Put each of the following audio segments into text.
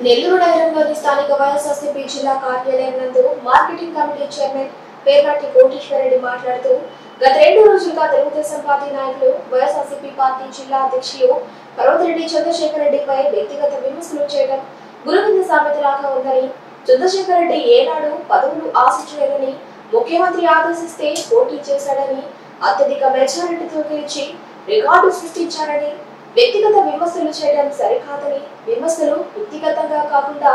నెల్లూరు నగరంలోని స్థానిక వైఎస్ఆర్సీపీ జిల్లా కార్యాలయం నందు marketing committee chairman Pernati Koteswara Reddy మాట్లాడుతూ గత 2 రోజులుగా తెలుగుదేశం పార్టీ నాయకులు వైఎస్ఆర్సీపీ పార్టీ జిల్లా అధ్యక్షులు పర్వతిరెడ్డి చంద్రశేఖర్ రెడ్డిపై వ్యక్తిగత విమర్శలు చేయడం గురువింద సామెతలాగా ఉందని, చంద్రశేఖర్ రెడ్డి ఏనాడు పదవులు ఆశించలేదని, ముఖ్యమంత్రి ఆదేశిస్తే పోటీ చేశాడని, అత్యధిక మెజారిటీతో గెలిచి రికార్డు సృష్టించారని, వ్యక్తిగత విమర్శలు చేయడం సరికాదని, విమర్శలు వ్యక్తిగతంగా కాకుండా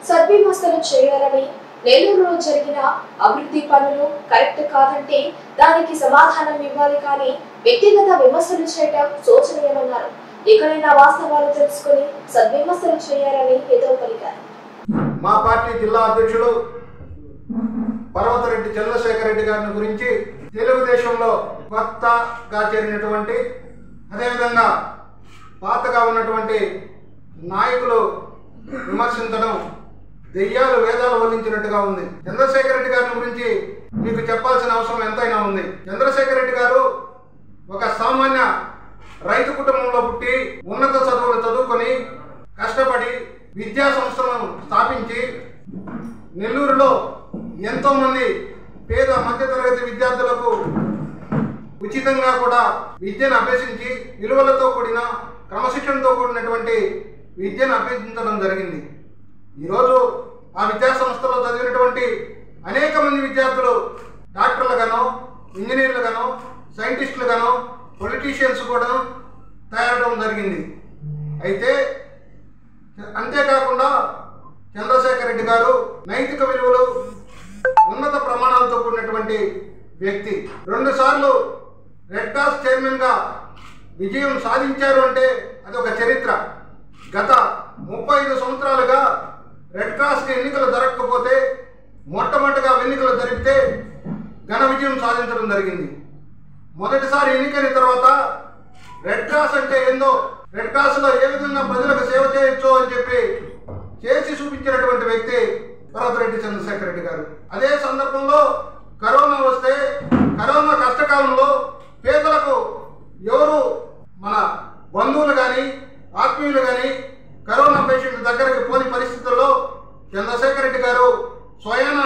సద్విమర్శలు చేయాలని, నెల్లూరులో జరిగిన అభివృద్ధి పనులు కరెక్ట్ కాదంటే దానికి సమాధానం ఇవ్వాలి కానీ వ్యక్తిగత విమర్శలు చేయడం శోచనీయమన్నారు. ఎక్కడైనా వాస్తవాలు తెలుసుకుని సద్విమర్శలు చేయాలని హితవు పలికారు. మా పార్టీ జిల్లా అధ్యక్షుడు పర్వతిరెడ్డి చంద్రశేఖర్ రెడ్డి గారిని గురించి తెలుగుదేశంలో కొత్తగా చేరినటువంటి అదేవిధంగా పాతగా ఉన్నటువంటి నాయకులు విమర్శించడం దెయ్యాలు వేదాలు వల్లించినట్టుగా ఉంది. చంద్రశేఖర్ రెడ్డి గారిని గురించి మీకు చెప్పాల్సిన అవసరం ఎంతైనా ఉంది. చంద్రశేఖర్ రెడ్డి గారు ఒక సామాన్య రైతు కుటుంబంలో పుట్టి ఉన్నత చదువులు చదువుకొని కష్టపడి విద్యా సంస్థలను స్థాపించి నెల్లూరులో ఎంతో మంది పేద మధ్యతరగతి విద్యార్థులకు ఉచితంగా కూడా విద్యను అభ్యసించి విలువలతో కూడిన క్రమశిక్షణతో కూడినటువంటి విద్యను అభ్యసించడం జరిగింది. ఈరోజు ఆ విద్యా సంస్థలో చదివినటువంటి అనేక మంది విద్యార్థులు డాక్టర్లుగానో, ఇంజనీర్లుగానో, సైంటిస్టులుగానో, పొలిటీషియన్స్ కూడా తయారవడం జరిగింది. అయితే అంతేకాకుండా చంద్రశేఖర్ రెడ్డి గారు నైతిక విలువలు, ఉన్నత ప్రమాణాలతో కూడినటువంటి వ్యక్తి. 2 సార్లు రెడ్ క్రాస్ చైర్మన్గా విజయం సాధించారు అంటే అది ఒక చరిత్ర. గత 35 సంవత్సరాలుగా రెడ్ క్రాస్కి ఎన్నికలు జరగకపోతే మొట్టమొదటిగా ఎన్నికలు జరిపితే ఘన విజయం సాధించడం జరిగింది. మొదటిసారి ఎన్నికైన తర్వాత రెడ్ క్రాస్ అంటే ఏందో, రెడ్ క్రాస్లో ఏ విధంగా ప్రజలకు సేవ చేయొచ్చో అని చెప్పి చేసి చూపించినటువంటి వ్యక్తి పర్వతిరెడ్డి చంద్రశేఖర్ రెడ్డి గారు. అదే సందర్భంలో కరోనా వస్తే కరోనా కష్టకాలంలో పేదలకు ఎవరు మన బంధువులు కానీ ఆత్మీయులు కానీ కరోనా పేషెంట్ దగ్గరికి పోని పరిస్థితుల్లో చంద్రశేఖర్ రెడ్డి గారు స్వయాన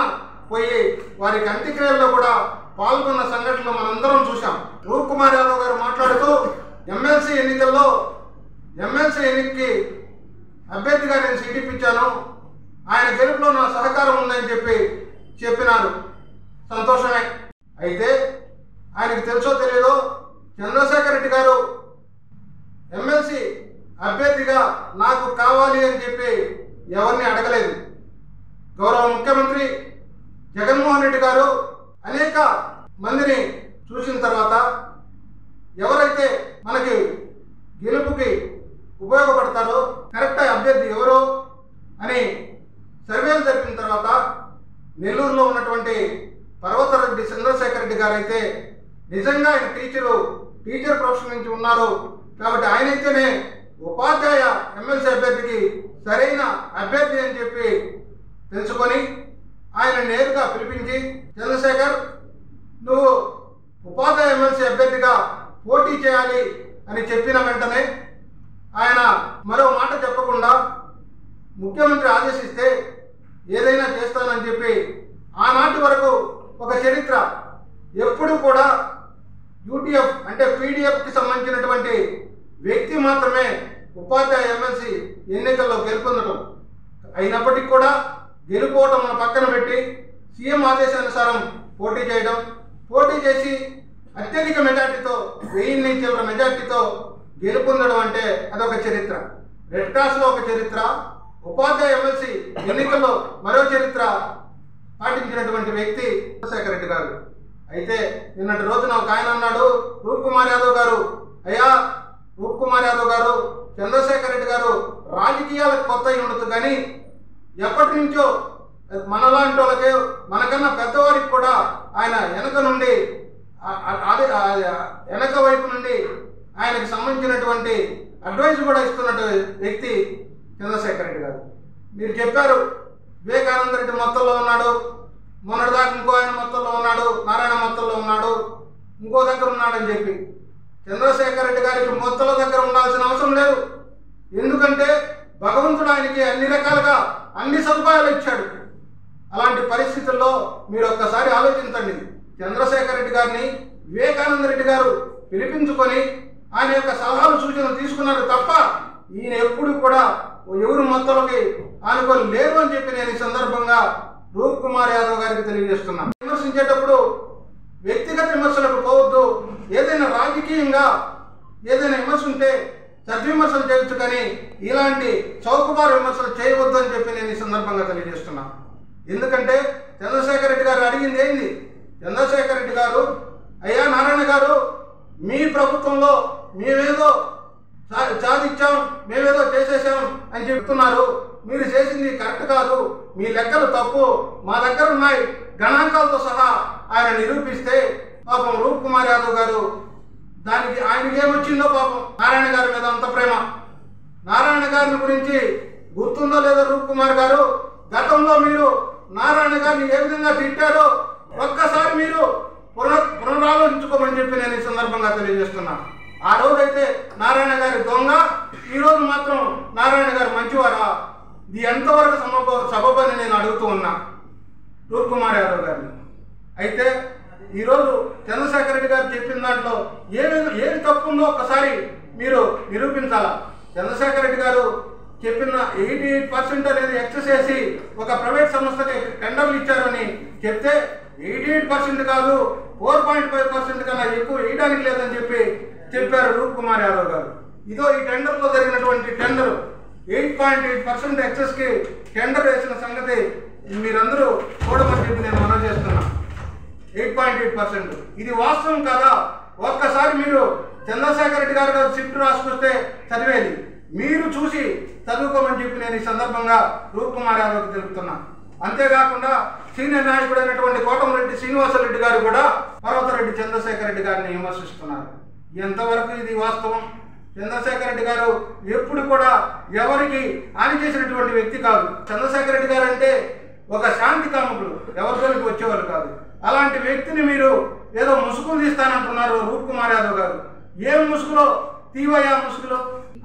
పోయి వారికి అంత్యక్రియల్లో కూడా పాల్గొన్న సంఘటనలు మనందరం చూసాం. రూప్ కుమార్ యాదవ్ గారు మాట్లాడుతూ ఎమ్మెల్సీ ఎన్నికకి అభ్యర్థిగా నేను సీటిప్పించాను, ఆయన గెలుపులో నా సహకారం ఉందని చెప్పినారు. సంతోషమే. అయితే ఆయనకు తెలుసో తెలియదో చంద్రశేఖర్ రెడ్డి గారు ఎమ్మెల్సీ అభ్యర్థిగా నాకు కావాలి అని చెప్పి ఎవరిని అడగలేదు. గౌరవ ముఖ్యమంత్రి జగన్మోహన్ రెడ్డి గారు అనేక మందిని చూసిన తర్వాత ఎవరైతే మనకి గెలుపుకి ఉపయోగపడతారో కరెక్ట్ అభ్యర్థి ఎవరో అని సర్వేలు జరిపిన తర్వాత నెల్లూరులో ఉన్నటువంటి పర్వతిరెడ్డి చంద్రశేఖర్ రెడ్డి గారు అయితే నిజంగా ఆయన టీచర్ ప్రొఫెషన్ నుంచి ఉన్నారు కాబట్టి ఆయనైతేనే ఉపాధ్యాయ ఎమ్మెల్సీ అభ్యర్థికి సరైన అభ్యర్థి అని చెప్పి తెలుసుకొని ఆయన నేరుగా పిలిపించి, చంద్రశేఖర్ నువ్వు ఉపాధ్యాయ ఎమ్మెల్సీ అభ్యర్థిగా పోటీ చేయాలి అని చెప్పిన వెంటనే ఆయన మరో మాట చెప్పకుండా ముఖ్యమంత్రి ఆదేశిస్తే ఏదైనా చేస్తానని చెప్పి ఆనాటి వరకు ఒక చరిత్ర. ఎప్పుడు కూడా యూటీఎఫ్ అంటే పీడీఎఫ్కి సంబంధించినటువంటి వ్యక్తి మాత్రమే ఉపాధ్యాయ ఎమ్మెల్సీ ఎన్నికల్లో గెలుపొందడం. అయినప్పటికీ కూడా గెలుపోవటం మన పక్కన పెట్టి సీఎం ఆదేశానుసారం పోటీ చేసి అత్యధిక మెజార్టీతో 1000 నుంచి మెజార్టీతో గెలుపొందడం అంటే అదొక చరిత్ర. రెడ్ క్రాస్లో ఒక చరిత్ర, ఉపాధ్యాయ ఎమ్మెల్సీ ఎన్నికల్లో మరో చరిత్ర పాటించినటువంటి వ్యక్తి చంద్రశేఖర్ రెడ్డి గారు. అయితే నిన్నటి రోజున ఒక ఆయన అన్నాడు, రూప్ కుమార్ యాదవ్ గారు, అయ్యా రూప్ కుమార్ యాదవ్ గారు, చంద్రశేఖర్ రెడ్డి గారు రాజకీయాలకు కొత్త ఉండదు కానీ ఎప్పటి నుంచో మనలాంటి వాళ్ళకి మనకన్నా పెద్దవారికి కూడా ఆయన వెనక వైపు నుండి ఆయనకి సంబంధించినటువంటి అడ్వైజ్ కూడా ఇస్తున్నట్టు వ్యక్తి చంద్రశేఖర్ రెడ్డి గారు. మీరు చెప్పారు వివేకానంద రెడ్డి మొత్తంలో ఉన్నాడు, మొన్నటిదాకా ఇంకో ఆయన మొత్తంలో ఉన్నాడు, నారాయణ మొత్తంలో ఉన్నాడు, ఇంకో దగ్గర ఉన్నాడని చెప్పి. చంద్రశేఖర్ రెడ్డి గారికి మొత్తంలో దగ్గర ఉండాల్సిన అవసరం లేదు. ఎందుకంటే భగవంతుడు ఆయనకి అన్ని రకాలుగా అన్ని సదుపాయాలు ఇచ్చాడు. అలాంటి పరిస్థితుల్లో మీరు ఒక్కసారి ఆలోచించండి. చంద్రశేఖర్ రెడ్డి గారిని వివేకానంద రెడ్డి గారు పిలిపించుకొని ఆయన యొక్క సలహాలు సూచనలు తీసుకున్నారు తప్ప ఈయన ఎప్పుడు కూడా ఎవరు మొత్తంలోకి ఆనుకొని లేరు అని చెప్పి నేను ఈ సందర్భంగా రూప్ కుమార్ యాదవ్ గారికి తెలియజేస్తున్నాను. విమర్శించేటప్పుడు వ్యక్తిగత విమర్శలకు పోవద్దు. ఏదైనా రాజకీయంగా ఏదైనా విమర్శ ఉంటే సద్విమర్శలు చేయొచ్చు, కానీ ఇలాంటి చౌకబారు విమర్శలు చేయవద్దు అని చెప్పి నేను ఈ సందర్భంగా తెలియజేస్తున్నాను. ఎందుకంటే చంద్రశేఖర్ రెడ్డి గారు అడిగింది ఏంది? చంద్రశేఖర్ రెడ్డి గారు, అయ్యా నారాయణ గారు, మీ ప్రభుత్వంలో మేమేదో సాధించాం, మేమేదో చేసేసాం అని చెప్తున్నారు. మీరు చేసింది కరెక్ట్ కాదు, మీ లెక్కలు తప్పు, మా దగ్గర ఉన్నాయి గణాంకాలతో సహా ఆయన నిరూపిస్తే పాపం రూప్ కుమార్ యాదవ్ గారు దానికి ఆయనకి ఏమొచ్చిందో పాపం నారాయణ గారి మీద అంత ప్రేమ. నారాయణ గారిని గురించి గుర్తుందో లేదో రూప్ కుమార్ గారు, గతంలో మీరు నారాయణ గారిని ఏ విధంగా తిట్టారో ఒక్కసారి మీరు పునరాలోచించుకోమని చెప్పి నేను ఈ సందర్భంగా తెలియజేస్తున్నాను. ఆ రోజైతే నారాయణ గారి దొంగ, ఈరోజు మాత్రం నారాయణ గారు మంచివారా? ఇది ఎంతవరకు సబబని నేను అడుగుతూ ఉన్నా రూప్ కుమార్ యాదవ్ గారిని. అయితే ఈరోజు చంద్రశేఖర్ రెడ్డి గారు చెప్పిన దాంట్లో ఏమి తప్పు ఉందో ఒక్కసారి మీరు నిరూపించాలా. చంద్రశేఖర్ రెడ్డి గారు చెప్పిన 88% అనేది ఎక్సెస్ చేసి ఒక ప్రైవేట్ సంస్థకి టెండర్లు ఇచ్చారని చెప్తే 88% కాదు 4.5% కన్నా ఎక్కువ వేయడానికి లేదని చెప్పారు రూప్ కుమార్ యాదవ్ గారు. ఇదో ఈ టెండర్లో జరిగినటువంటి టెండర్ 8.8% ఎక్సెస్కి టెండర్ వేసిన సంగతి మీరందరూ చూడమని చెప్పి నేను మనవి చేస్తున్నా. 8.8% ఇది వాస్తవం కాదా? ఒక్కసారి మీరు చంద్రశేఖర్ రెడ్డి గారు షిఫ్ట్ రాసుకొస్తే చదివేది మీరు చూసి చదువుకోమని చెప్పి నేను ఈ సందర్భంగా రూప్ కుమార్ యాదవ్కి తెలుపుతున్నా. అంతేకాకుండా సీనియర్ నాయకుడైనటువంటి కోటమిరెడ్డి శ్రీనివాసరెడ్డి గారు కూడా పర్వతరెడ్డి చంద్రశేఖర్ రెడ్డి గారిని విమర్శిస్తున్నారు. ఎంతవరకు ఇది వాస్తవం? చంద్రశేఖర్ రెడ్డి గారు ఎప్పుడు కూడా ఎవరికి హాని చేసినటువంటి వ్యక్తి కాదు. చంద్రశేఖర్ రెడ్డి గారు అంటే ఒక శాంతి కాముకుడు, ఎవరితోనికి వచ్చేవాళ్ళు కాదు. అలాంటి వ్యక్తిని మీరు ఏదో ముసుగులు తీస్తానంటున్నారు రూప్ కుమార్ యాదవ్ గారు. ఏం ముసుగులో తీవయ్యా? ముసుగులో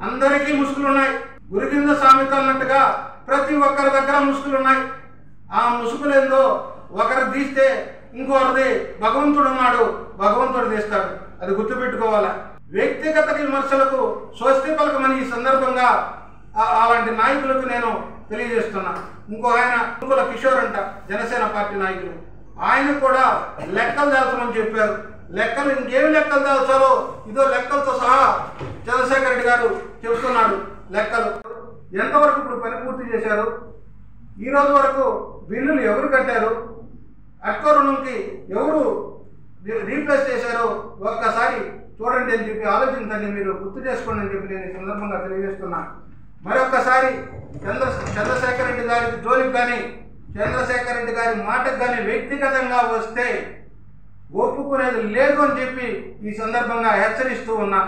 అందరికీ ముసుగులు ఉన్నాయి. గురి కింద సామెత అన్నట్టుగా ప్రతి ఒక్కరి దగ్గర ముసుగులు ఉన్నాయి. ఆ ముసుగులేందో ఒకరు తీస్తే ఇంకొకరిది భగవంతుడు ఉన్నాడు, భగవంతుడు తీస్తాడు. అది గుర్తుపెట్టుకోవాలా. వ్యక్తిగత విమర్శలకు స్వస్తి పలకమని ఈ సందర్భంగా అలాంటి నాయకులకు నేను తెలియజేస్తున్నా. ఇంకో ఆయన ఇంకొక కిషోర్ అంట, జనసేన పార్టీ నాయకులు, ఆయన కూడా లెక్కలు దాల్చమని చెప్పారు. లెక్కలు ఇంకేమి లెక్కలు దాల్చాలో ఇదో లెక్కలతో సహా చంద్రశేఖర్ రెడ్డి గారు చెబుతున్నాడు. లెక్కలు ఎంతవరకు ఇప్పుడు పని పూర్తి చేశారు? ఈ రోజు వరకు బిల్లులు ఎవరు కట్టారు? అట్కో రుణంకి ఎవరు రీప్లేస్ చేశారో ఒక్కసారి చూడండి అని చెప్పి ఆలోచించండి, మీరు గుర్తు చేసుకోండి అని చెప్పి నేను ఈ సందర్భంగా తెలియజేస్తున్నా. మరొక్కసారి చంద్రశేఖర్ రెడ్డి గారికి జోలికి కానీ చంద్రశేఖర్ రెడ్డి గారి మాటకు కానీ వ్యక్తిగతంగా వస్తే ఒప్పుకునేది లేదు అని చెప్పి ఈ సందర్భంగా హెచ్చరిస్తూ ఉన్నా.